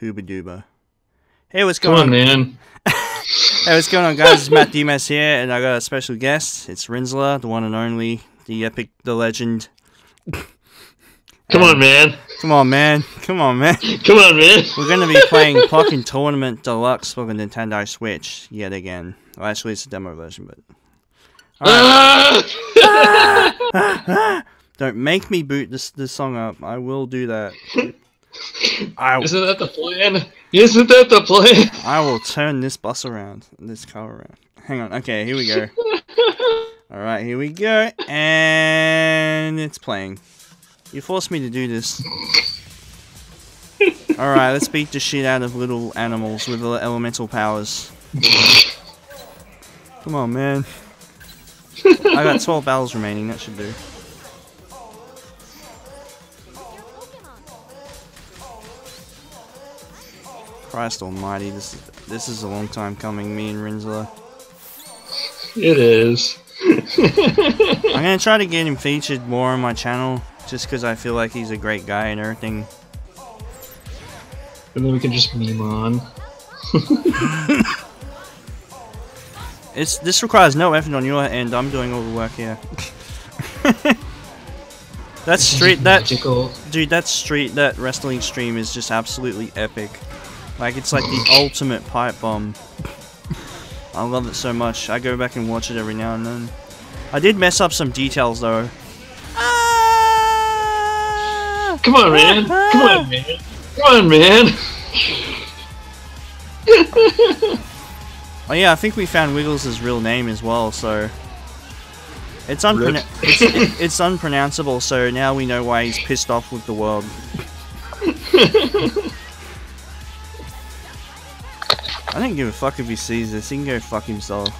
Hooba Dooba. Hey, what's going on, man? Hey, what's going on, guys? It's Matt Dimas here, and I got a special guest. It's Rinzler, the one and only, the epic, the legend. Come on, man. Come on, man. Come on, man. Come on, man. We're going to be playing Pokkén Tournament DX for the Nintendo Switch yet again. Well, actually, it's a demo version, but... Right. Don't make me boot this song up. I will do that. Isn't that the plan? Isn't that the plan? I will turn this bus around. This car around. Hang on. Okay, here we go. Alright, here we go. And it's playing. You forced me to do this. Alright, let's beat the shit out of little animals with elemental powers. Come on, man. I got 12 battles remaining, that should do. Christ almighty, this is a long time coming, me and Rinzler. It is. I'm gonna try to get him featured more on my channel, just because I feel like he's a great guy and everything. And then we can just meme on. This requires no effort on your end. I'm doing all the work here. That wrestling stream is just absolutely epic. Like, it's like the ultimate pipe bomb. I love it so much. I go back and watch it every now and then. I did mess up some details though. Come on, man. Come on, man. Come on, man. Oh yeah, I think we found Wiggles' real name as well, so... It's unpronounceable, so now we know why he's pissed off with the world. I don't give a fuck if he sees this, he can go fuck himself.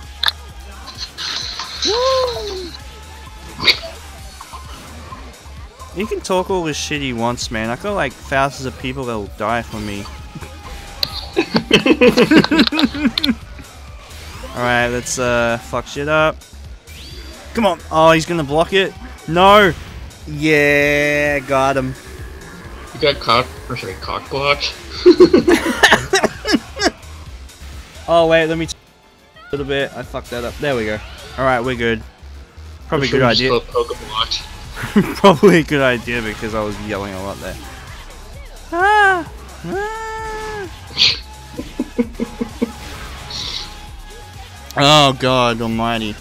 He can talk all this shit he wants, man. I got like thousands of people that will die for me. Alright, let's fuck shit up. Come on. Oh, he's gonna block it. No. Yeah, got him. You got cock blocked. Oh wait, let me a little bit. I fucked that up. There we go. Alright, we're good. Probably a good idea. Probably a good idea because I was yelling a lot there. Oh god almighty.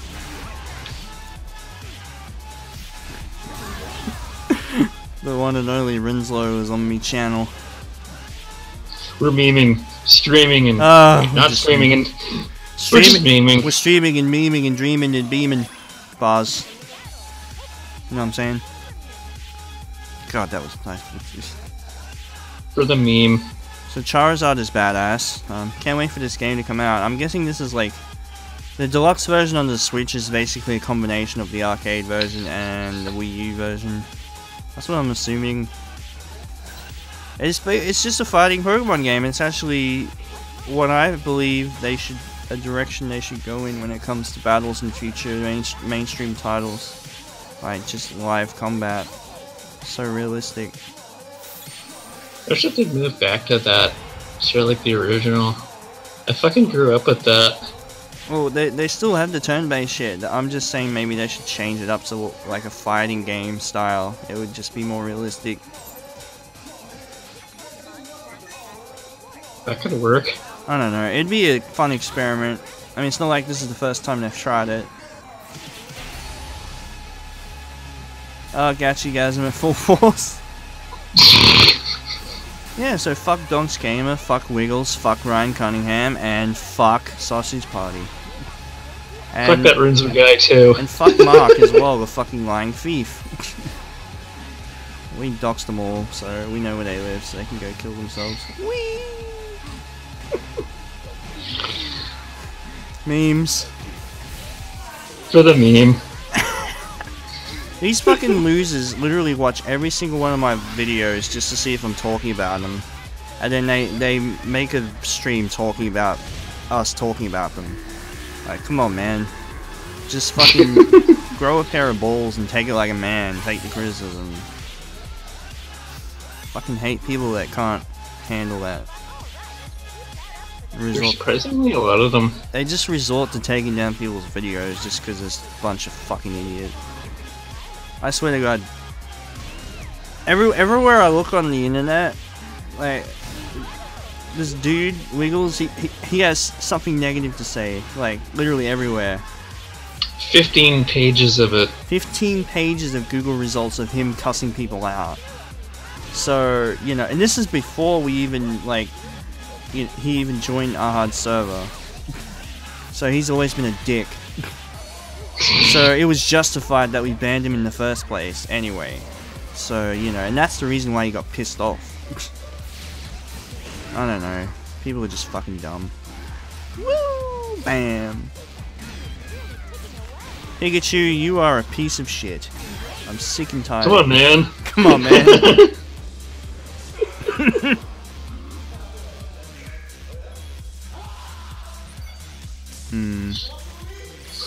The one and only Rinzler is on me channel. We're memeing, streaming, and not streaming and we're just memeing. We're streaming and memeing and dreaming and beaming. Bars. You know what I'm saying? God, that was nice. For the meme. So Charizard is badass. Can't wait for this game to come out. I'm guessing this is like... The deluxe version on the Switch is basically a combination of the arcade version and the Wii U version. That's what I'm assuming. It's just a fighting Pokemon game. It's actually what I believe a direction they should go in when it comes to battles in future mainstream titles. Like just live combat. So realistic. I wish they move back to that. Sort of like the original. I fucking grew up with that. Well, they still have the turn-based shit. I'm just saying maybe they should change it up to like a fighting game style. It would just be more realistic. That could work. I don't know. It'd be a fun experiment. I mean, it's not like this is the first time they've tried it. Oh, Gachigasm at full force. Yeah, so fuck Donks Gamer, fuck Wiggles, fuck Ryan Cunningham, and fuck Sausage Party. And, fuck that Rinzler guy too. And fuck Mark as well, the fucking lying thief. We doxed them all, so we know where they live, so they can go kill themselves. Whee! Memes. For the meme. These fucking losers literally watch every single one of my videos just to see if I'm talking about them. And then they make a stream talking about us talking about them. Like, come on, man. Just fucking grow a pair of balls and take it like a man. Take the criticism. Fucking hate people that can't handle that. There's surprisingly a lot of them. They just resort to taking down people's videos just because there's a bunch of fucking idiots. I swear to God. Everywhere I look on the internet, like, this dude, Wiggles, he has something negative to say. Like, literally everywhere. 15 pages of it. 15 pages of Google results of him cussing people out. So, you know, and this is before we even, like, he even joined Ahad's server. So he's always been a dick. So it was justified that we banned him in the first place, anyway. So, you know, and that's the reason why he got pissed off. I don't know. People are just fucking dumb. Woo! Bam! Pikachu, you are a piece of shit. I'm sick and tired. Come on, man. Come on, man.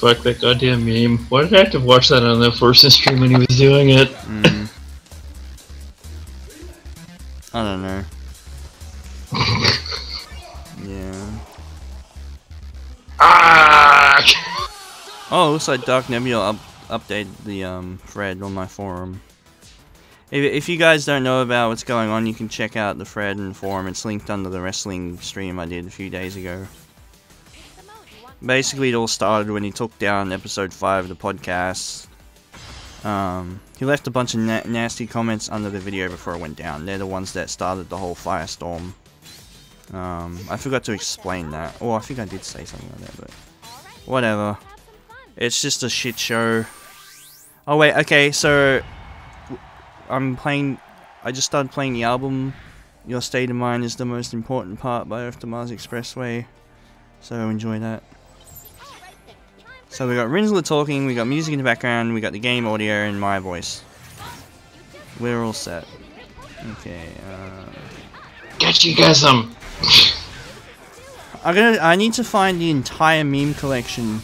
Fuck that goddamn meme. Why did I have to watch that on the Forza stream when he was doing it? I don't know. Yeah. Ah! Oh, looks like Dark Nebula updated the thread on my forum. If you guys don't know about what's going on, you can check out the thread and forum. It's linked under the wrestling stream I did a few days ago. Basically, it all started when he took down episode 5 of the podcast. He left a bunch of nasty comments under the video before it went down. They're the ones that started the whole firestorm. I forgot to explain that. Oh, I think I did say something like that, but whatever. It's just a shit show. Oh wait, okay, so I just started playing the album Your State of Mind is the Most Important Part by Earth to Mars Expressway. So enjoy that. So we got Rinzler talking, we got music in the background, we got the game audio and my voice. We're all set. Okay, Get you guys some. I need to find the entire meme collection.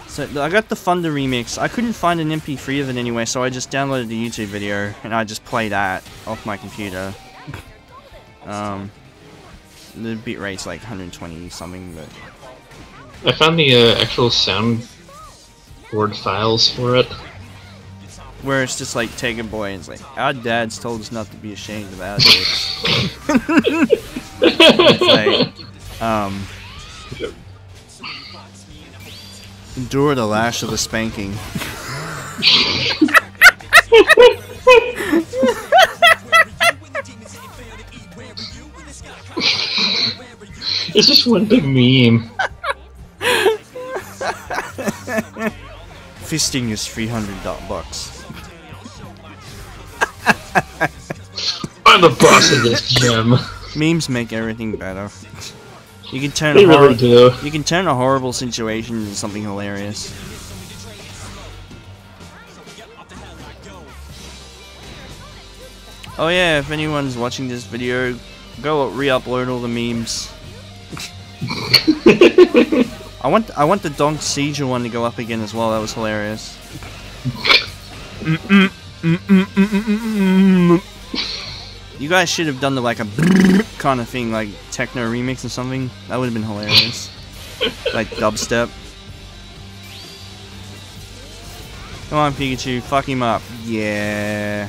So I got the Thunder remix. I couldn't find an MP3 of it anyway, so I just downloaded the YouTube video and I just play that off my computer. The bitrate's like 120 something, but I found the actual soundboard files for it. Where it's just like Take a Boy and it's like, our dads told us not to be ashamed of our dicks. It's like, endure the lash of the spanking. It's just one big meme. Fisting is $300. I'm the boss of this gym. Memes make everything better. You can turn You can turn a horrible situation into something hilarious. Oh yeah, if anyone's watching this video, go re-upload all the memes. I want the Donk Seizure one to go up again as well. That was hilarious. You guys should have done the like a kind of thing, like techno remix or something. That would have been hilarious. Like dubstep. Come on, Pikachu, fuck him up. Yeah.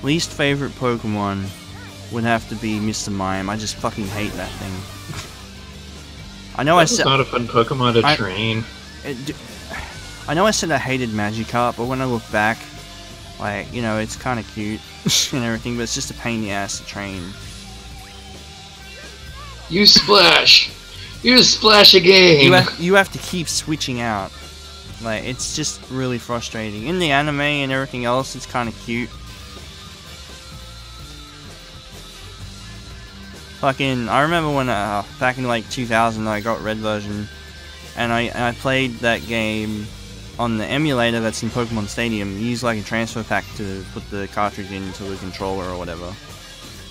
Least favorite Pokemon would have to be Mr. Mime. I just fucking hate that thing. I know It's not a fun Pokemon to train. I know I said I hated Magikarp, but when I look back, like, you know, it's kind of cute and everything, but it's just a pain in the ass to train. You splash! You splash again! You have to keep switching out. Like, it's just really frustrating. In the anime and everything else, it's kind of cute. Fucking, I remember when, back in like 2000, I got Red version, and I played that game on the emulator that's in Pokemon Stadium. You use like a transfer pack to put the cartridge into the controller or whatever.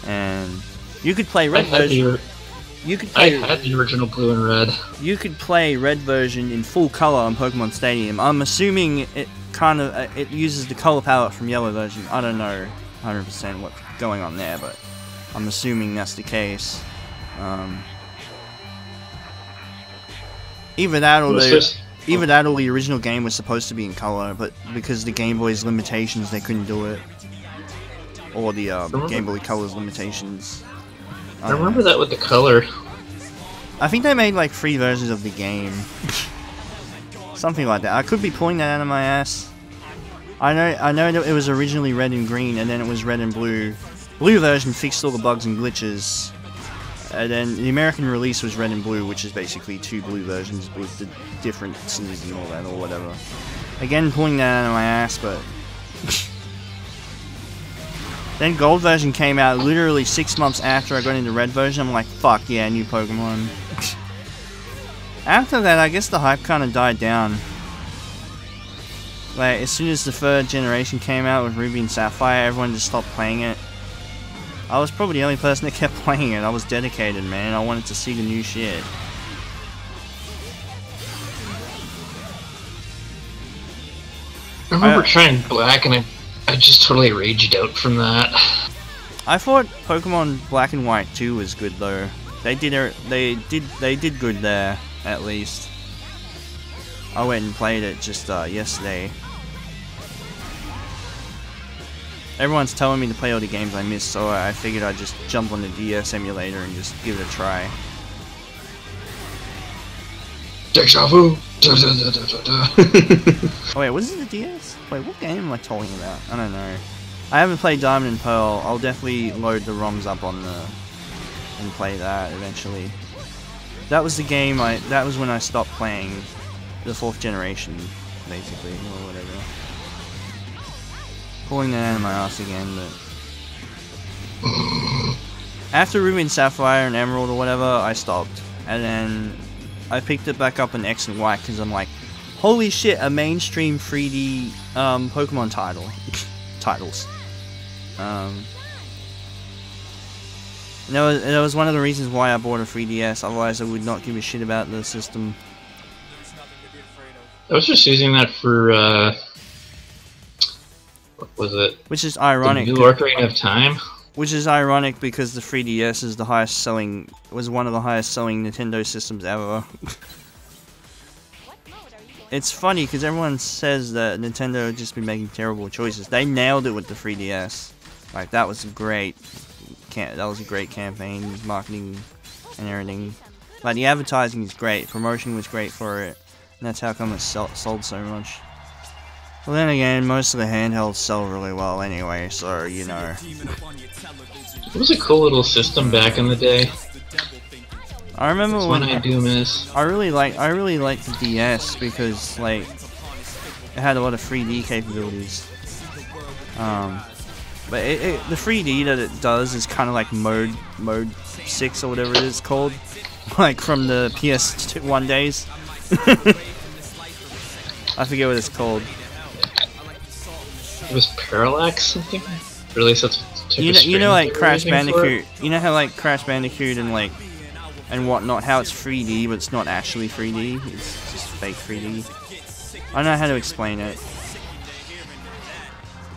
And you could play Red version. I had the original blue and red. You could play Red version in full color on Pokemon Stadium. I'm assuming it kind of it uses the color palette from Yellow version. I don't know. 100% what's going on there, but I'm assuming that's the case. Either that or the original game was supposed to be in color, but because the Game Boy's limitations, they couldn't do it. Or the Game Boy Color's limitations. I remember that with the color. I think they made like 3 versions of the game. Something like that. I could be pulling that out of my ass. I know that it was originally red and green, and then it was red and blue. Blue version fixed all the bugs and glitches. And then the American release was red and blue, which is basically 2 blue versions with the differences and all that, or whatever. Again, pulling that out of my ass, but... Then gold version came out literally 6 months after I got into red version. I'm like, fuck yeah, new Pokemon. After that, I guess the hype kind of died down. Like, as soon as the 3rd generation came out with Ruby and Sapphire, everyone just stopped playing it. I was probably the only person that kept playing it. I was dedicated, man. I wanted to see the new shit. I remember trying Black and I just totally raged out from that. I thought Pokemon Black and White 2 was good though. They did good there, at least. I went and played it just yesterday. Everyone's telling me to play all the games I missed, so I figured I'd just jump on the DS emulator and just give it a try. Deja vu! Oh wait, what is it, the DS? Wait, what game am I talking about? I don't know. I haven't played Diamond and Pearl. I'll definitely load the ROMs up on the... and play that eventually. That was the game that was when I stopped playing the 4th generation, basically, or whatever. Pulling that out of my ass again, but... After Ruby and Sapphire and Emerald or whatever, I stopped. And then I picked it back up in X and Y because I'm like, holy shit, a mainstream 3D Pokemon titles. And that was one of the reasons why I bought a 3DS, otherwise I would not give a shit about the system. I was just using that for, what was it? Which is ironic. The new Ocarina of Time? Which is ironic because the 3DS is was one of the highest selling Nintendo systems ever. It's funny because everyone says that Nintendo has just been making terrible choices. They nailed it with the 3DS. Like, that was great. That was a great campaign, marketing and everything. Like, the advertising is great, promotion was great for it, and that's how come it sold so much. Well, then again, most of the handhelds sell really well anyway, so, you know. It was a cool little system back in the day. I remember when I do miss. I really liked the DS because, like, it had a lot of 3D capabilities. But the 3D that it does is kind of like mode 6 or whatever it is called, like from the PS1 days. I forget what it's called. It was Parallax something. Or at least that's you know, like Crash Bandicoot. You know how like Crash Bandicoot and whatnot, how it's 3D but it's not actually 3D. It's just fake 3D. I don't know how to explain it.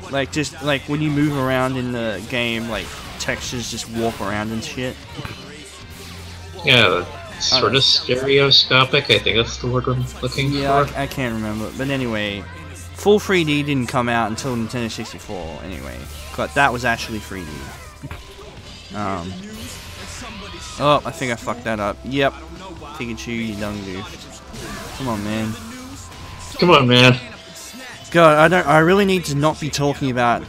Like, just, like, when you move around in the game, like, textures just warp around and shit. Yeah, sort of stereoscopic, I think that's the word I'm looking for. Yeah, I can't remember. But anyway, full 3D didn't come out until Nintendo 64, anyway. But that was actually 3D. Oh, I think I fucked that up. Yep. Pikachu, you dumb goof. Come on, man. Come on, man. God, I really need to not be talking about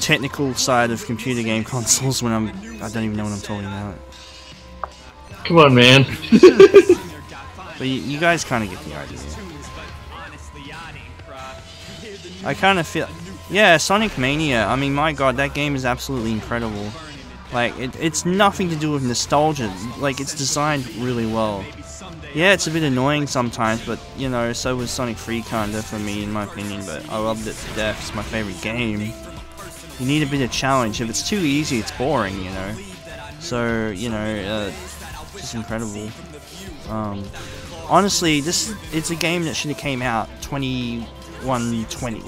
technical side of computer game consoles when I don't even know what I'm talking about. Come on, man. But you guys kind of get the idea. I kind of feel, yeah, Sonic Mania. I mean, my God, that game is absolutely incredible. Like, it's nothing to do with nostalgia. Like, it's designed really well. Yeah, it's a bit annoying sometimes, but, you know, so was Sonic 3 kinda for me, in my opinion, but I loved it to death. It's my favorite game. You need a bit of challenge. If it's too easy, it's boring, you know. So, you know, it's just incredible. Honestly, it's a game that should have came out 20 120,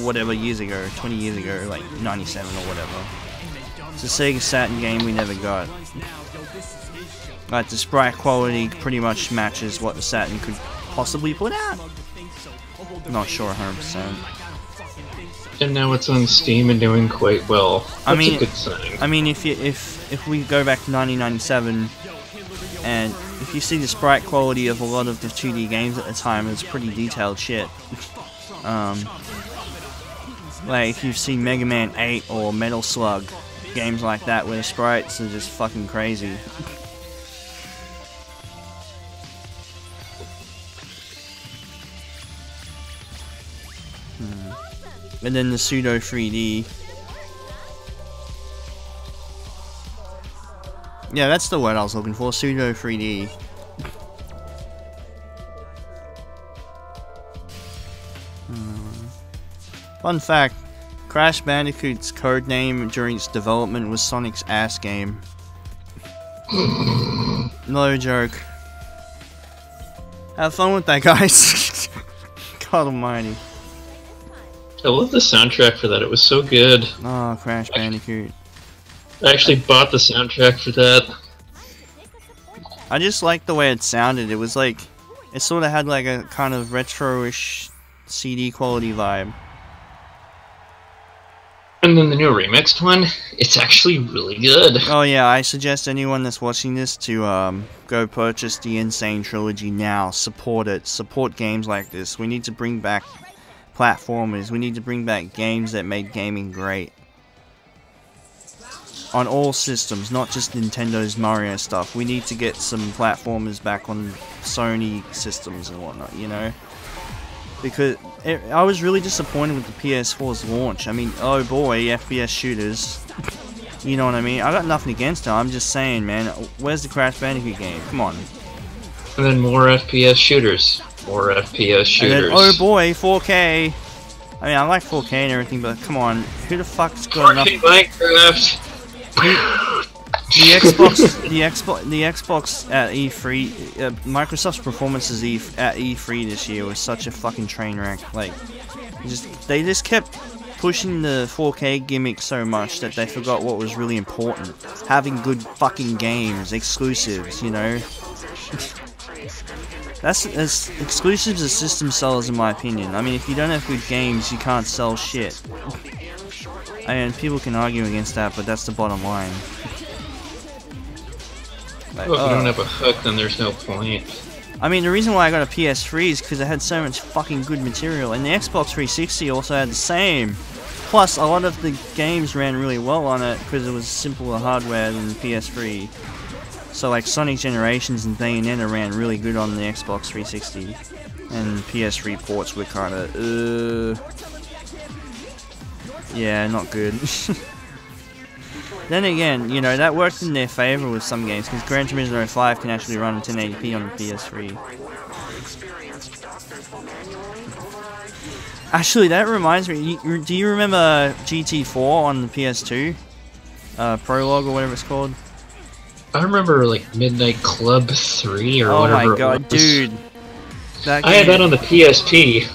whatever years ago, 20 years ago, like 97 or whatever. It's a Sega Saturn game we never got. Like, the sprite quality pretty much matches what the Saturn could possibly put out. Not sure 100%. And now it's on Steam and doing quite well. That's I mean, a good sign. I mean, if we go back to 1997, and if you see the sprite quality of a lot of the 2D games at the time, it's pretty detailed shit. Like if you've seen Mega Man 8 or Metal Slug, games like that where the sprites are just fucking crazy. And then the pseudo 3D. Yeah, that's the word I was looking for, pseudo 3D. Fun fact, Crash Bandicoot's codename during its development was Sonic's ass game. No joke. Have fun with that, guys. God almighty. I love the soundtrack for that, it was so good. Oh, Crash Bandicoot. I actually bought the soundtrack for that. I just liked the way it sounded. It was like, it sort of had like a kind of retro-ish CD quality vibe. And then the new remixed one, it's actually really good. Oh yeah, I suggest anyone that's watching this to go purchase the Insane Trilogy now. Support it. Support games like this. We need to bring back platformers. We need to bring back games that made gaming great. On all systems, not just Nintendo's Mario stuff. We need to get some platformers back on Sony systems and whatnot, you know? Because I was really disappointed with the PS4's launch. I mean, oh boy, FPS shooters. You know what I mean? I got nothing against it. I'm just saying, man, where's the Crash Bandicoot game? Come on. And then more FPS shooters. More FPS shooters. And then, oh boy, 4K. I mean, I like 4K and everything, but come on, who the fuck's got enough? Minecraft. The Xbox at E3, Microsoft's performances at E3 this year was such a fucking train wreck. Like, they just kept pushing the 4K gimmick so much that they forgot what was really important. Having good fucking games, exclusives, you know. That's as exclusives as system sellers, in my opinion. I mean, if you don't have good games, you can't sell shit. And people can argue against that, but that's the bottom line. Like, well, if you don't have a hook, then there's no point. I mean, the reason why I got a PS3 is because it had so much fucking good material, and the Xbox 360 also had the same. Plus, a lot of the games ran really well on it because it was simpler hardware than the PS3. So, like Sonic Generations and Bayonetta ran really good on the Xbox 360, and PS3 ports were kind of, yeah, not good. Then again, you know, that worked in their favor with some games, because Gran Turismo 5 can actually run in 1080p on the PS3. Actually, that reminds me, do you remember GT4 on the PS2? Prologue or whatever it's called? I remember, like, Midnight Club 3 or whatever. Oh my god, dude. I had that on the PSP.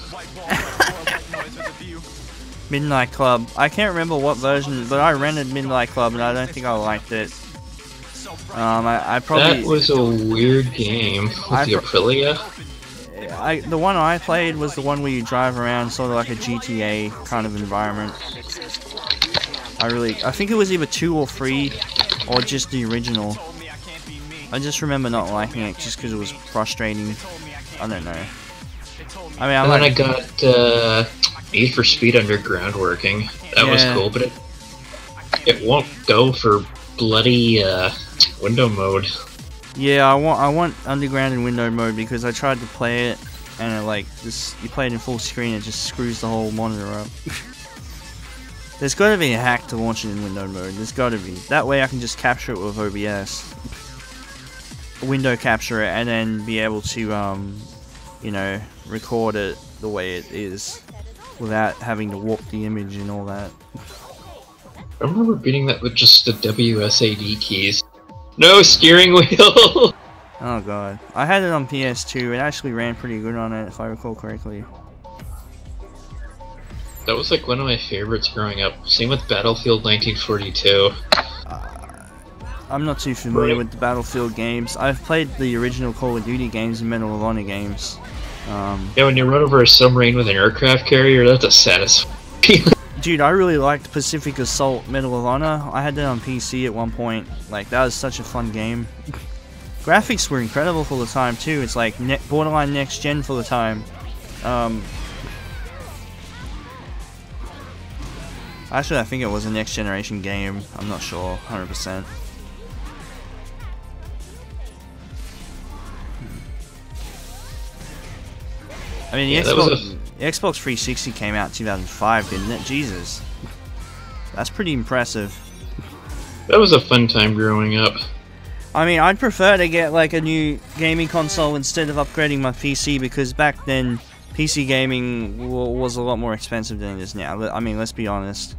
Midnight Club. I can't remember what version, but I rented Midnight Club and I don't think I liked it. I probably... That was a weird game with the Aprilia. The one I played was the one where you drive around sort of like a GTA kind of environment. I think it was either 2 or 3, or just the original. I just remember not liking it just because it was frustrating. I don't know. I mean, then I got Need for Speed Underground working. That was cool, but it won't go for bloody window mode. Yeah, I want Underground in window mode because I tried to play it and it, like, you play it in full screen, it just screws the whole monitor up. There's got to be a hack to launch it in window mode. There's got to be. That way I can just capture it with OBS. Window capture it and then be able to, you know, record it the way it is without having to warp the image and all that. I remember beating that with just the WSAD keys. No steering wheel! Oh god. I had it on PS2. It actually ran pretty good on it, if I recall correctly. That was like one of my favorites growing up. Same with Battlefield 1942. I'm not too familiar with the Battlefield games. I've played the original Call of Duty games and Medal of Honor games. Yeah, when you run over a submarine with an aircraft carrier, that's a satisfying. Dude, I really liked Pacific Assault Medal of Honor. I had that on PC at one point. Like, that was such a fun game. Graphics were incredible for the time, too. It's like borderline next gen for the time. Actually, I think it was a next generation game. I'm not sure, 100%. I mean, the Xbox 360 came out in 2005, didn't it? Jesus. That's pretty impressive. That was a fun time growing up. I mean, I'd prefer to get like a new gaming console instead of upgrading my PC, because back then, PC gaming was a lot more expensive than it is now. I mean, let's be honest.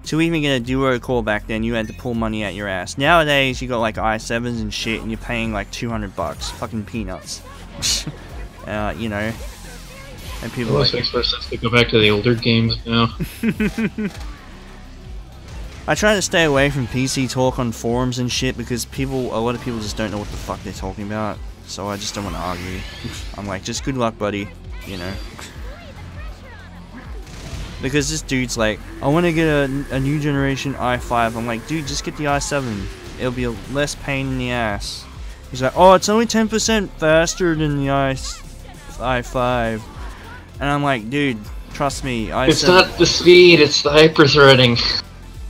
To even get a duo core back then, you had to pull money out your ass. Nowadays, you got like i7s and shit, and you're paying like $200. Fucking peanuts. You know. And people almost makes more sense to go back to the older games now. I try to stay away from PC talk on forums and shit, because a lot of people just don't know what the fuck they're talking about. So I just don't want to argue. I'm like, just good luck, buddy. You know. Because this dude's like, I want to get a new generation i5. I'm like, dude, just get the i7. It'll be a less pain in the ass. He's like, oh, it's only 10% faster than the i5. And I'm like, dude, trust me, i7... It's not the speed, it's the hyper-threading.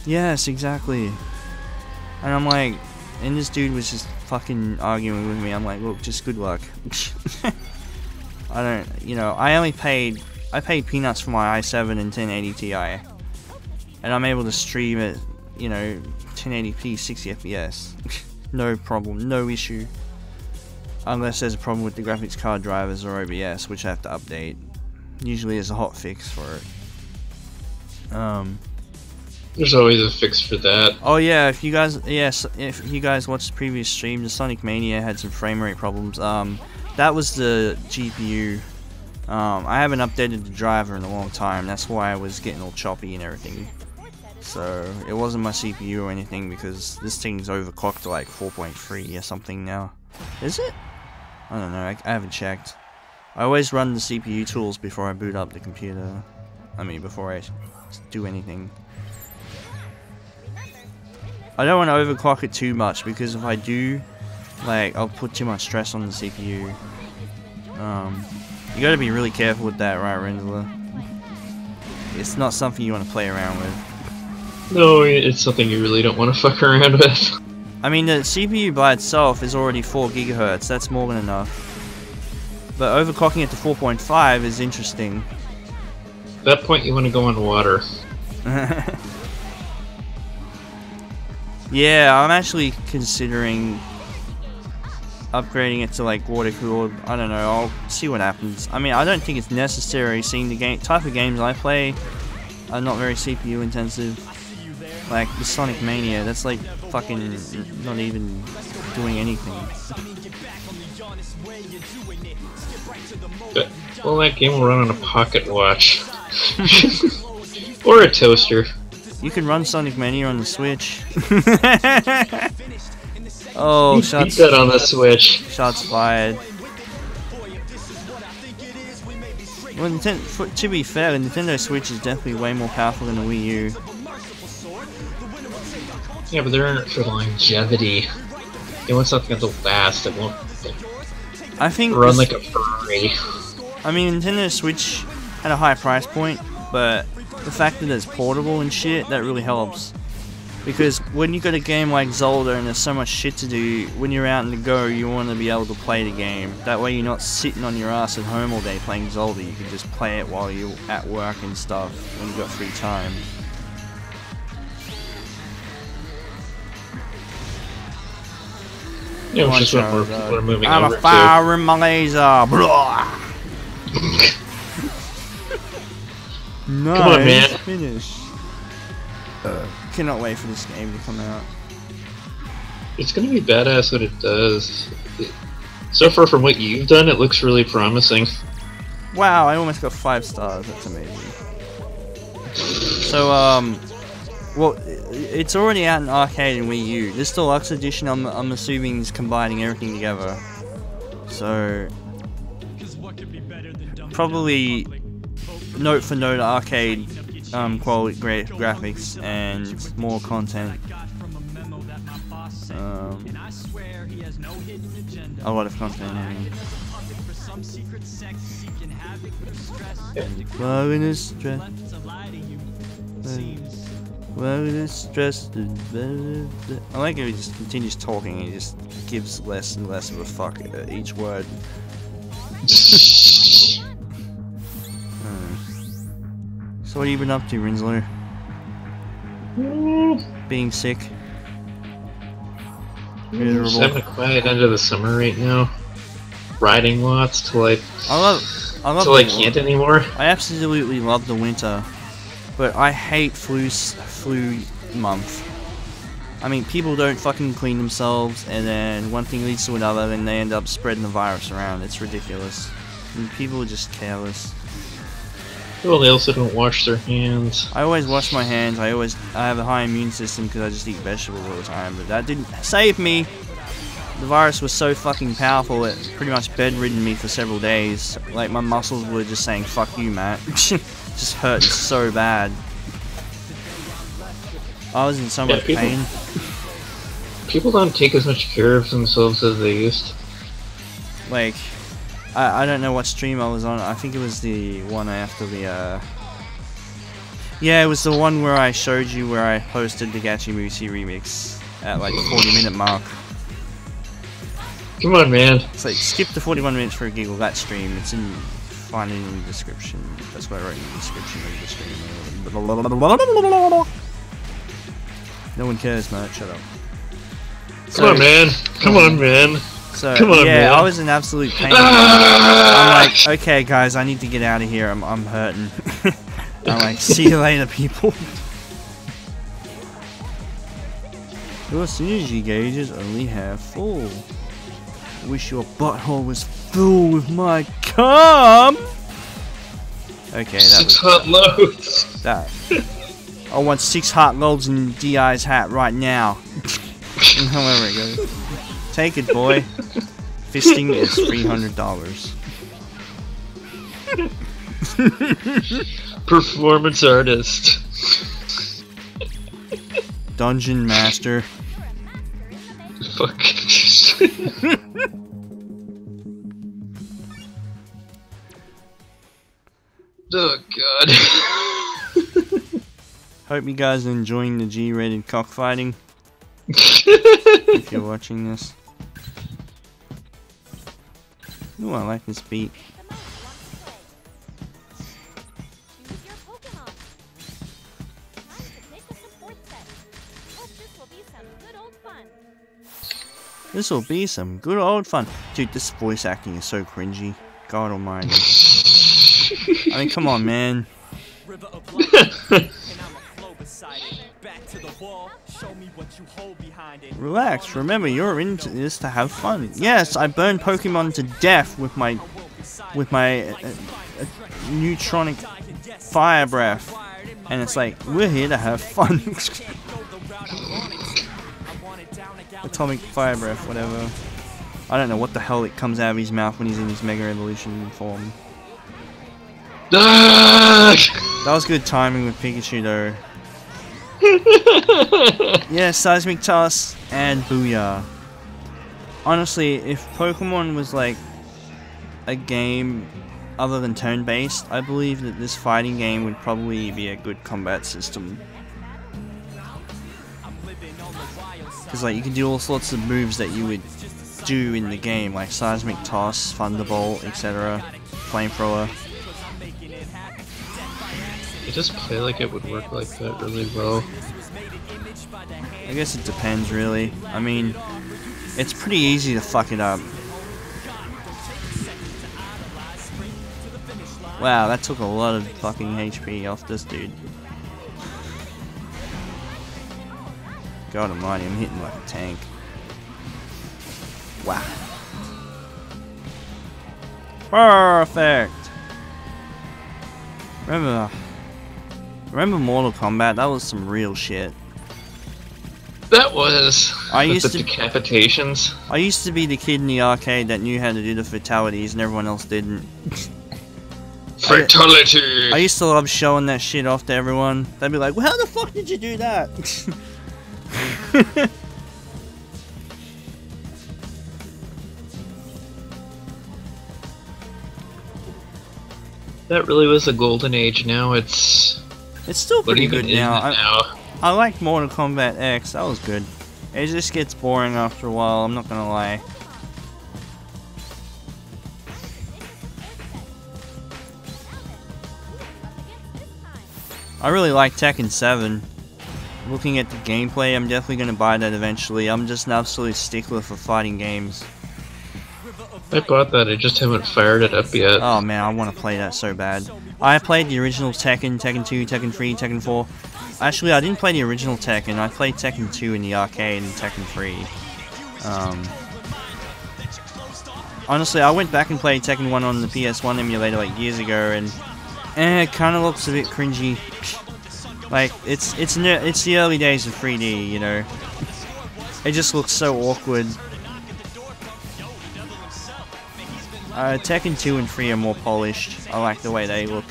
Yes, exactly. And I'm like, and this dude was just fucking arguing with me. I'm like, look, just good luck. I don't, you know, I paid peanuts for my i7 and 1080 Ti. And I'm able to stream at, you know, 1080p 60 FPS. No problem, no issue. Unless there's a problem with the graphics card drivers or OBS, which I have to update. Usually there's a hot fix for it. There's always a fix for that. Oh yeah, if you guys watched the previous stream, the Sonic Mania had some frame rate problems. That was the GPU. I haven't updated the driver in a long time. That's why I was getting all choppy and everything. So it wasn't my CPU or anything, because this thing's overclocked to like 4.3 or something now. Is it? I don't know. I haven't checked. I always run the CPU tools before I boot up the computer. I mean, before I do anything. I don't want to overclock it too much, because if I do, like, I'll put too much stress on the CPU. You gotta be really careful with that, right, Rinzler? It's not something you want to play around with. No, it's something you really don't want to fuck around with. I mean, the CPU by itself is already 4 GHz, that's more than enough. But overclocking it to 4.5 is interesting. At that point, you want to go on water. Yeah, I'm actually considering upgrading it to like water cooled. I don't know, I'll see what happens. I mean, I don't think it's necessary, seeing the type of games I play are not very CPU intensive. Like the Sonic Mania, that's like fucking not even doing anything. Well, that game will run on a pocket watch. Or a toaster. You can run Sonic Mania on the Switch. Oh, shots. Beat that on the Switch. Shots fired. Well, to be fair, the Nintendo Switch is definitely way more powerful than the Wii U. Yeah, but they're in it for longevity. They want something that'll last. It won't. I think run like a Ferrari. I mean, Nintendo Switch had a high price point, but the fact that it's portable and shit, that really helps. Because when you got a game like Zelda and there's so much shit to do, when you're out on the go, you want to be able to play the game. That way you're not sitting on your ass at home all day playing Zelda. You can just play it while you're at work and stuff, when you've got free time. Yeah, which is what we're moving I'm over a fire in my laser. Blah. Nice. Come on, man. Finish. Cannot wait for this game to come out. It's gonna be badass what it does. So far from what you've done, it looks really promising. Wow, I almost got 5 stars. That's amazing. So, well, it's already out in arcade and Wii U. This deluxe edition, I'm assuming, is combining everything together. So, probably note for note arcade quality graphics and more content. A lot of content. I mean. Blowing is stress. Blowing is stress. I like how he just continues talking and he just gives less and less of a fuck at each word. So what have you been up to, Rinzler? Being sick? Miserable? Just having a quiet end of the summer right now. Riding lots till I can't anymore. I absolutely love the winter, but I hate flu month. I mean, people don't fucking clean themselves, and then one thing leads to another, and they end up spreading the virus around. It's ridiculous. And people are just careless. Well, they also don't wash their hands. I always wash my hands. I have a high immune system because I just eat vegetables all the time, but that didn't save me. The virus was so fucking powerful it pretty much bedridden me for several days. Like, my muscles were just saying, fuck you, Matt. Just hurt so bad. I was in so much pain. People don't take as much care of themselves as they used to. Like, I don't know what stream I was on. I think it was the one after the, yeah, it was the one where I showed you where I posted the Gachimusi remix at like the 40-minute mark. Come on, man. It's like, skip the 41 minutes for a giggle, that stream. It's in, find it in the description. That's what I wrote in the description of the stream. No one cares, Matt, shut up. Come on, man. Come on, man. So, come on, yeah, man. I was in absolute pain. I'm like, okay, guys, I need to get out of here. I'm hurting. I'm like, see you later, people. Your synergy gauge is only half full. Wish your butthole was full with my cum. Okay, that 6 hot loads. That. I want 6 hot loads in DI's hat right now. However it goes. Take it, boy. Fisting is $300. Performance artist. Dungeon master. Fuck. Oh god. Hope you guys are enjoying the G-rated cockfighting. If you're watching this. Ooh, I like this beat. This will be some good old fun. Dude, this voice acting is so cringy. God almighty. I mean, come on, man. Relax, remember you're into this to have fun. Yes, I burned Pokemon to death with my neutronic fire breath. And it's like, we're here to have fun. Atomic fire breath, whatever. I don't know what the hell it comes out of his mouth when he's in his Mega Evolution form. That was good timing with Pikachu though. Yeah, Seismic Toss and Booyah. Honestly, if Pokemon was like a game other than turn-based, I believe that this fighting game would probably be a good combat system. Because like you can do all sorts of moves that you would do in the game, like Seismic Toss, Thunderbolt, etc. Flamethrower. You just play like it would work like that really well. I guess it depends really. I mean, it's pretty easy to fuck it up. Wow, that took a lot of fucking HP off this dude. God almighty, I'm hitting like a tank. Wow. Perfect! Remember, Remember Mortal Kombat? That was some real shit. That was. I with used the to decapitations. I used to be the kid in the arcade that knew how to do the fatalities and everyone else didn't. Fatality! I used to love showing that shit off to everyone. They'd be like, well, how the fuck did you do that? That really was a golden age. Now it's still pretty good now. now. I like Mortal Kombat X. That was good. It just gets boring after a while, I'm not gonna lie. I really like Tekken 7. Looking at the gameplay, I'm definitely gonna buy that eventually. I'm just an absolute stickler for fighting games. I bought that, I just haven't fired it up yet. Oh man, I want to play that so bad. I played the original Tekken, Tekken 2, Tekken 3, Tekken 4. Actually, I didn't play the original Tekken. I played Tekken 2 in the arcade and Tekken 3. Honestly, I went back and played Tekken 1 on the PS1 emulator like years ago, and it kind of looks a bit cringy. Like it's the early days of 3D, you know. It just looks so awkward. Tekken 2 and 3 are more polished. I like the way they look.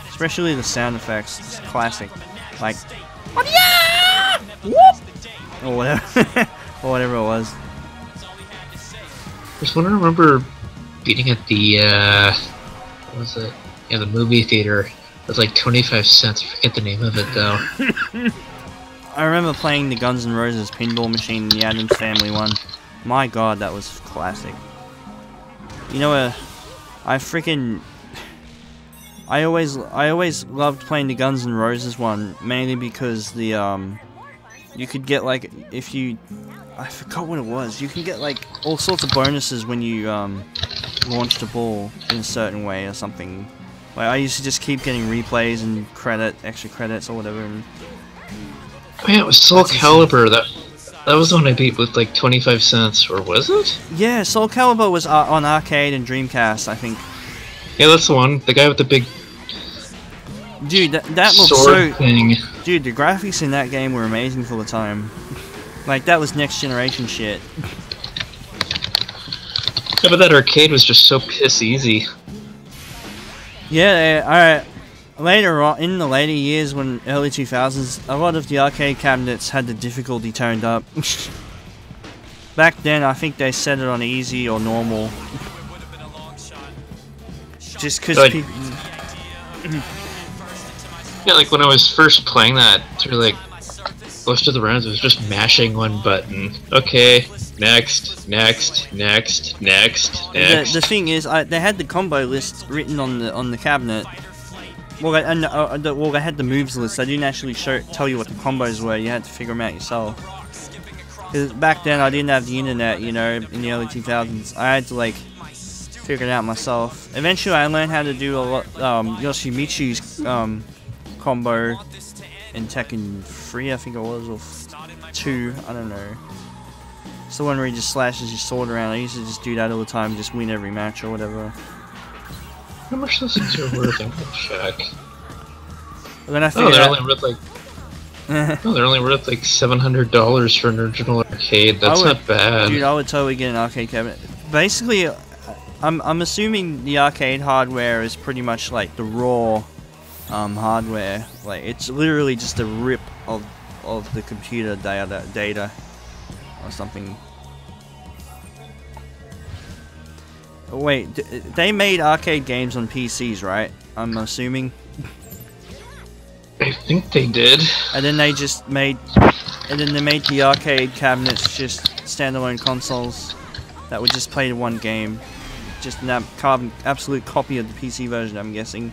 Especially the sound effects. It's classic. Like, whoop! Or whatever. Or whatever it was. There's one I remember beating at the, what was it? Yeah, the movie theater. It was like 25 cents. I forget the name of it, though. I remember playing the Guns N' Roses pinball machine in the Addams Family one. My god, that was classic. You know, I always loved playing the Guns N' Roses one, mainly because the, you could get, like, if you, I forgot what it was, you can get, like, all sorts of bonuses when you, launched a ball in a certain way or something. Like, I used to just keep getting replays and extra credits or whatever. And oh yeah, it was Soul Calibur, that was the one I beat with like 25 cents, or was it? Yeah, Soul Calibur was on arcade and Dreamcast, I think. Yeah, that's the one. The guy with the big dude, that looks sword thing. Dude, the graphics in that game were amazing for the time. Like, that was next generation shit. Yeah, but that arcade was just so piss easy. Yeah, alright. Later on, in the later years, when early 2000s, a lot of the arcade cabinets had the difficulty turned up. Back then, I think they set it on easy or normal. Just because people... Yeah, like when I was first playing that, through like most of the rounds, it was just mashing one button. Okay, next. The thing is, they had the combo list written on the cabinet. Well, they had the moves list. They didn't actually tell you what the combos were. You had to figure them out yourself. Because back then, I didn't have the internet, you know, in the early 2000s. I had to, like, figure it out myself. Eventually, I learned how to do a lot, Yoshimitsu's, combo in Tekken 3, I think it was, or 2, I don't know. It's the one where he just slashes his sword around. I used to just do that all the time, just win every match or whatever. How much those things are worth? I'm gonna check. Then they're only worth like... no, they're only worth like $700 for an original arcade. That's not bad. Dude, I would totally get an arcade cabinet. Basically, I'm assuming the arcade hardware is pretty much like the raw hardware. Like, it's literally just a rip of the computer data or something. Wait, they made arcade games on PCs, right? I'm assuming. I think they did. And then they made the arcade cabinets just standalone consoles that would just play the one game. Just an absolute copy of the PC version, I'm guessing.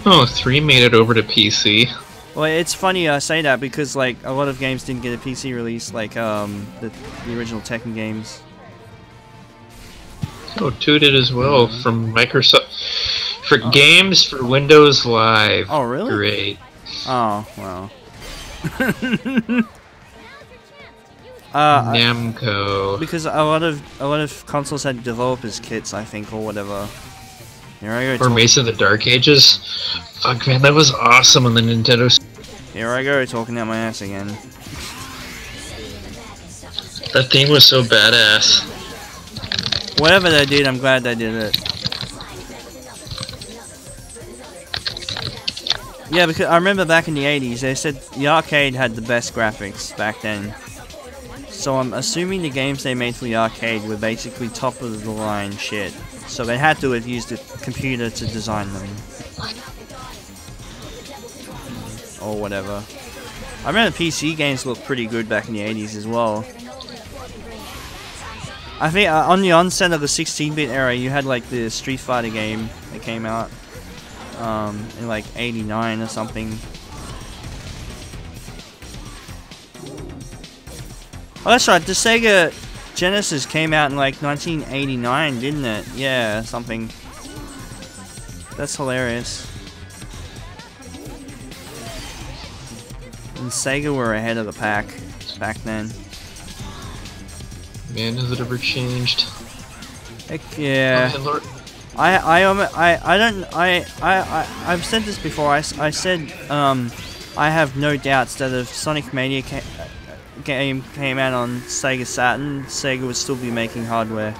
Oh, 3 made it over to PC. Well, it's funny I say that because, like, a lot of games didn't get a PC release, like the original Tekken games. Oh, 2 did as well, from Microsoft. For games for Windows Live. Oh, really? Great. Oh, wow. Namco. Because a lot of consoles had developers kits, I think, or whatever. Here I go. Or Mace of the Dark Ages. Fuck, man, that was awesome on the Nintendo. Here I go, talking out my ass again. That theme was so badass. Whatever they did, I'm glad they did it. Yeah, because I remember back in the 80s, they said the arcade had the best graphics back then. So I'm assuming the games they made for the arcade were basically top of the line shit. So they had to have used a computer to design them. Or whatever. I remember PC games looked pretty good back in the 80s as well. I think on the onset of the 16-bit era, you had like the Street Fighter game that came out in like 89 or something. Oh, that's right. The Sega Genesis came out in like 1989, didn't it? Yeah, something. That's hilarious. And Sega were ahead of the pack back then. Man, has it ever changed? Heck yeah. Oh, I've said this before. I said I have no doubts that if Sonic Mania game came out on Sega Saturn, Sega would still be making hardware.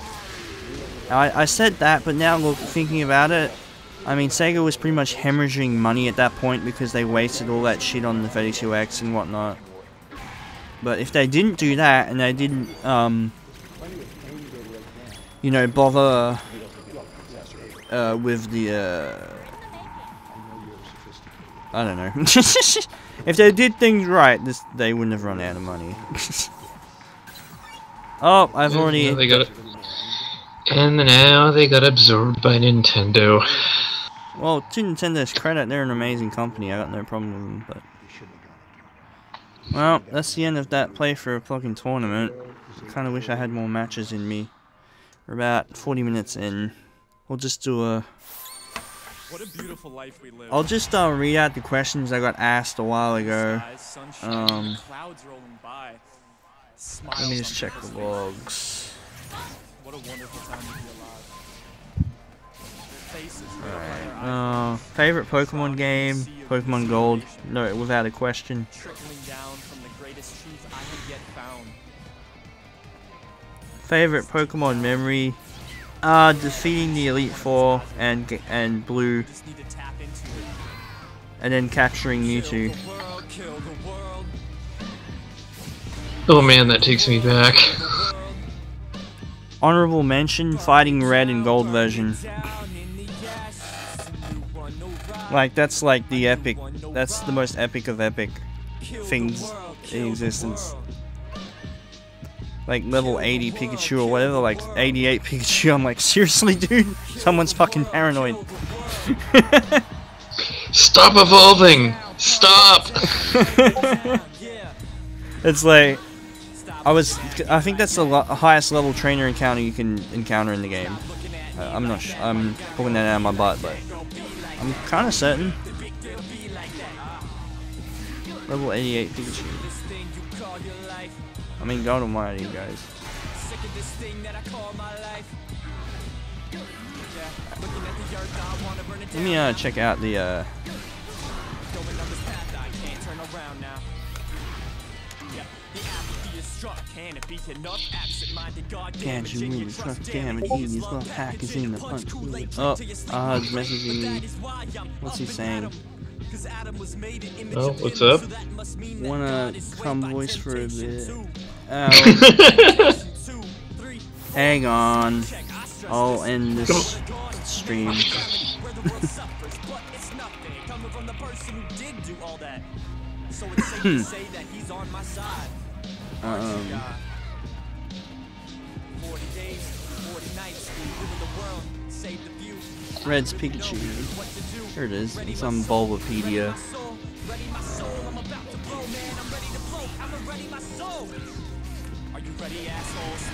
I said that, but now look, thinking about it, I mean Sega was pretty much hemorrhaging money at that point because they wasted all that shit on the 32X and whatnot. But if they didn't do that and they didn't you know, bother with the I don't know. If they did things right, they wouldn't have run out of money. Oh, I've already. Yeah, they got it. And now they got absorbed by Nintendo. Well, to Nintendo's credit, they're an amazing company. I got no problem with them, but. Well, that's the end of that play for a Pokkén Tournament. Kind of wish I had more matches in me. We're about 40 minutes in. We'll just do a. What a beautiful life we live. I'll just read out the questions I got asked a while ago. Clouds rolling by. Let me just check the logs. What a wonderful time to be alive. Faces. Alright. Favorite Pokemon game? Pokemon Gold. No, without a question. Trickling down from the greatest truth I have yet found. Favorite Pokemon memory? Defeating the Elite Four and Blue, and then capturing Mewtwo. Oh man, that takes me back. Honorable mention: fighting Red and Gold version. Like that's like the epic. That's the most epic of epic things in existence. Like level 80 Pikachu or whatever, like 88 Pikachu. I'm like, seriously, dude? Someone's fucking paranoid. Stop evolving! Stop! It's like, I think that's the highest level trainer encounter you can encounter in the game. I'm not sure, I'm pulling that out of my butt, but I'm kind of certain. Level 88 Pikachu. I mean, God almighty, guys. Let me check out the Can't you move? Trust damn it, he's not hack is in the punch. Oh, he's messaging me. What's he saying? Oh, what's up? Wanna come voice for a bit? Oh. Hang on. I'll end this stream. Red's Pikachu. Here it is. It's on Bulbapedia. Are you ready, assholes?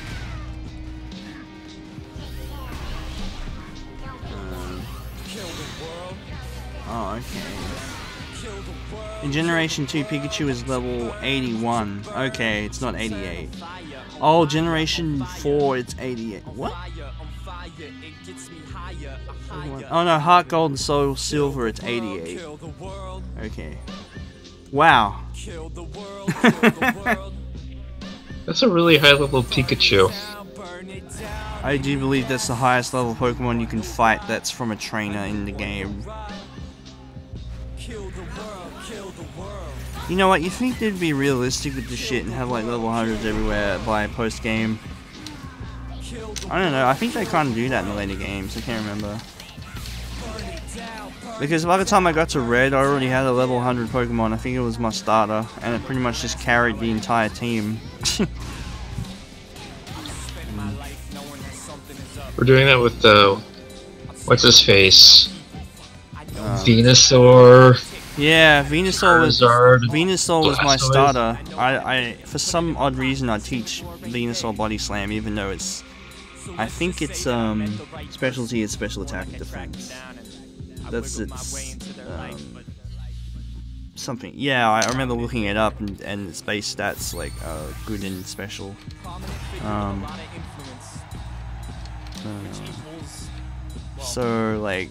Oh, okay. In Generation 2, Pikachu is level 81. Okay, it's not 88. Oh, Generation 4, it's 88. What? Oh no, heart gold and soul silver, it's 88. Okay. Wow. That's a really high level Pikachu. I do believe that's the highest level Pokemon you can fight that's from a trainer in the game. You know what, you think they'd be realistic with this shit and have like level 100s everywhere by post game? I don't know, I think they kind of do that in the later games, I can't remember. Because by the time I got to Red, I already had a level 100 Pokemon, I think it was my starter, and it pretty much just carried the entire team. We're doing that with what's his face? Venusaur. Yeah, Venusaur was my Blastoise. starter. I for some odd reason I teach Venusaur Body Slam, even though it's, I think it's specialty is special attack and defense. That's its something. Yeah, I remember looking it up, and its base stats like good and special. So like,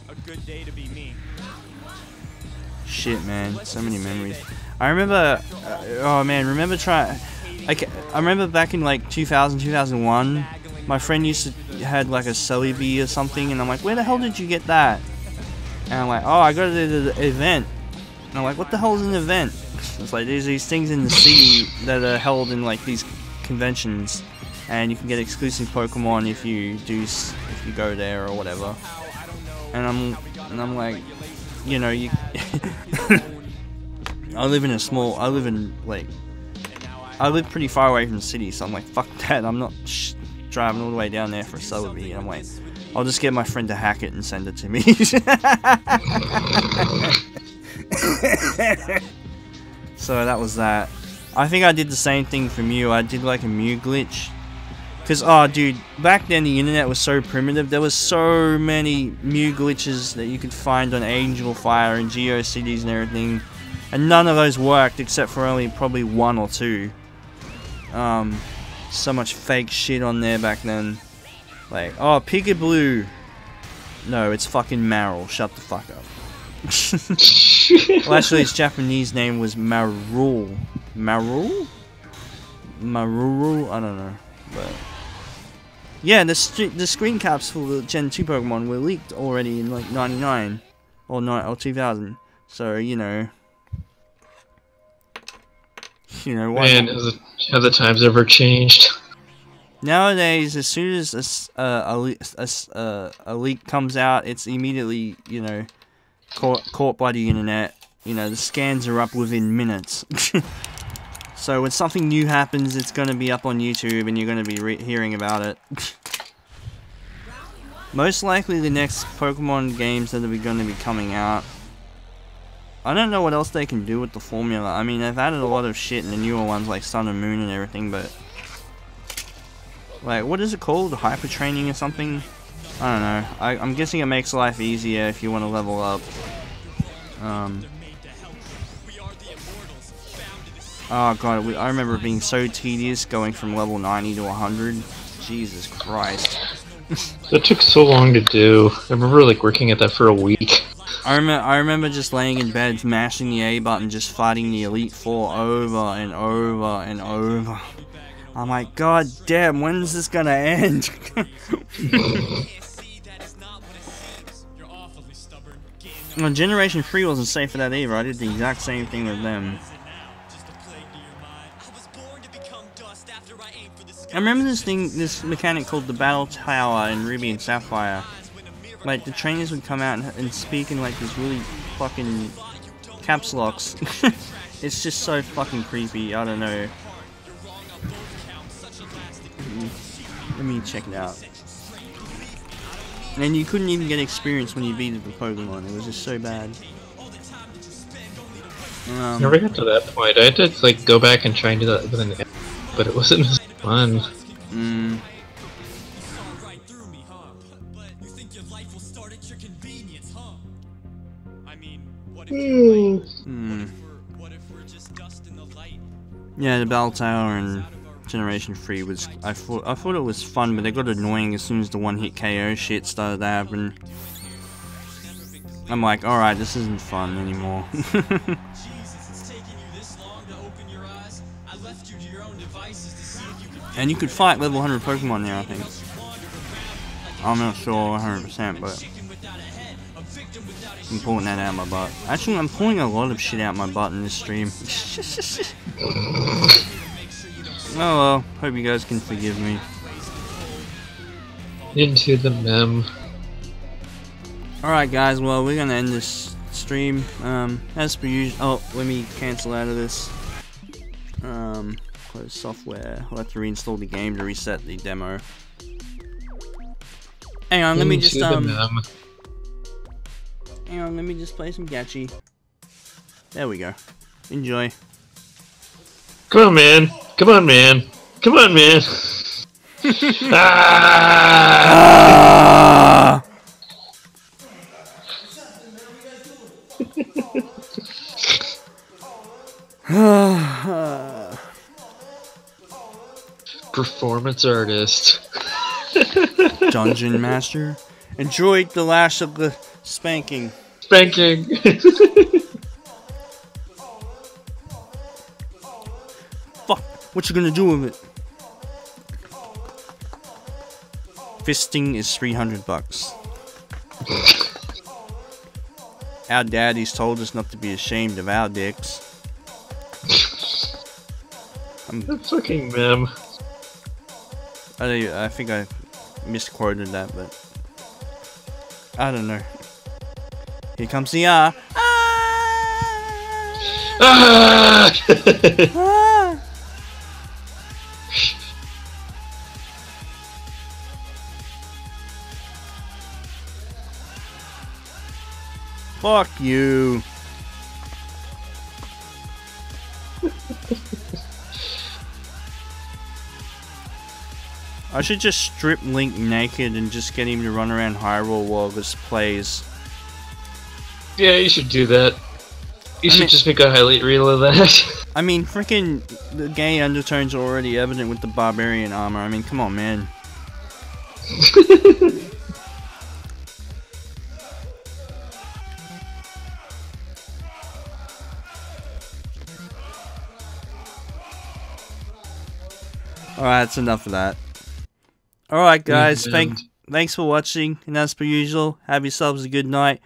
shit, man, so many memories. I remember, oh man, I remember back in like 2000, 2001, my friend used to had like a Celebi or something, and I'm like, where the hell did you get that? And I'm like, oh, I got it at an event. And I'm like, what the hell is an event? It's like there's these things in the city that are held in like these conventions, and you can get exclusive Pokemon if you go there or whatever. And I'm like, you know, you I live pretty far away from the city, so I'm like, fuck that, I'm not driving all the way down there for a Celebi. And I'm like, I'll just get my friend to hack it and send it to me. So that was that. I think I did the same thing for Mew. I did like a Mew glitch. Because, oh dude, back then the internet was so primitive. There was so many Mew glitches that you could find on Angel Fire and GeoCities and everything. And none of those worked except for only probably one or two. So much fake shit on there back then. Like, oh, Peekaboo. No, it's fucking Maril. Shut the fuck up. Well, actually, its Japanese name was Marul. Marul? Maruru? I don't know. But yeah, the screen caps for the Gen 2 Pokemon were leaked already in like 99 or 2000. So, you know, why Man, not? have the times ever changed? Nowadays, as soon as a leak comes out, it's immediately, you know, caught by the internet. You know, the scans are up within minutes. So when something new happens, it's going to be up on YouTube, and you're going to be hearing about it. Most likely, the next Pokemon games that are going to be coming out, I don't know what else they can do with the formula. I mean, they've added a lot of shit in the newer ones, like Sun and Moon and everything, but like, what is it called? Hyper training or something? I don't know. I'm guessing it makes life easier if you want to level up. Oh god, I remember it being so tedious going from level 90 to 100. Jesus Christ. That took so long to do. I remember like working at that for a week. I remember just laying in bed, mashing the A button, just fighting the Elite Four over and over and over. I'm like, god damn, when's this gonna end? Well, Generation 3 wasn't safe for that either. I did the exact same thing with them. I remember this mechanic called the Battle Tower in Ruby and Sapphire. Like, the trainers would come out and speak in like these really fucking caps locks. It's just so fucking creepy, I don't know. Let me check it out. And you couldn't even get experience when you beat the Pokemon, it was just so bad. Never got to that point. I had to like go back and try and do that with an app, but it wasn't as fun. Yeah, the Battle Tower and Generation 3 was, I thought it was fun, but it got annoying as soon as the one-hit KO shit started happening. I'm like, alright, this isn't fun anymore. And you could fight level 100 Pokemon now, I think. I'm not sure 100%, but I'm pulling that out of my butt. Actually, I'm pulling a lot of shit out of my butt in this stream. Oh well, hope you guys can forgive me. Into the mem. Alright guys, well we're gonna end this stream. As per usual, oh, let me cancel out of this. Close software. I'll have to reinstall the game to reset the demo. Hang on, let me just hang on, let me just play some Gachi. There we go. Enjoy. Come on, man. Come on, man. Come on, man. Ah! Performance artist. Dungeon Master. Enjoyed the lash of the spanking. Spanking. Fuck. What you gonna do with it? Fisting is $300. Our daddies told us not to be ashamed of our dicks. That fucking mem. I think I misquoted that, but I don't know. Here comes the ah! Ah! Ah! Fuck you. I should just strip Link naked and just get him to run around Hyrule while this plays. Yeah, you should do that. You should just make a highlight reel of that. I mean, freaking the gay undertones are already evident with the barbarian armor. I mean, come on, man. Alright, that's enough of that. Alright guys, thanks for watching, and as per usual, have yourselves a good night.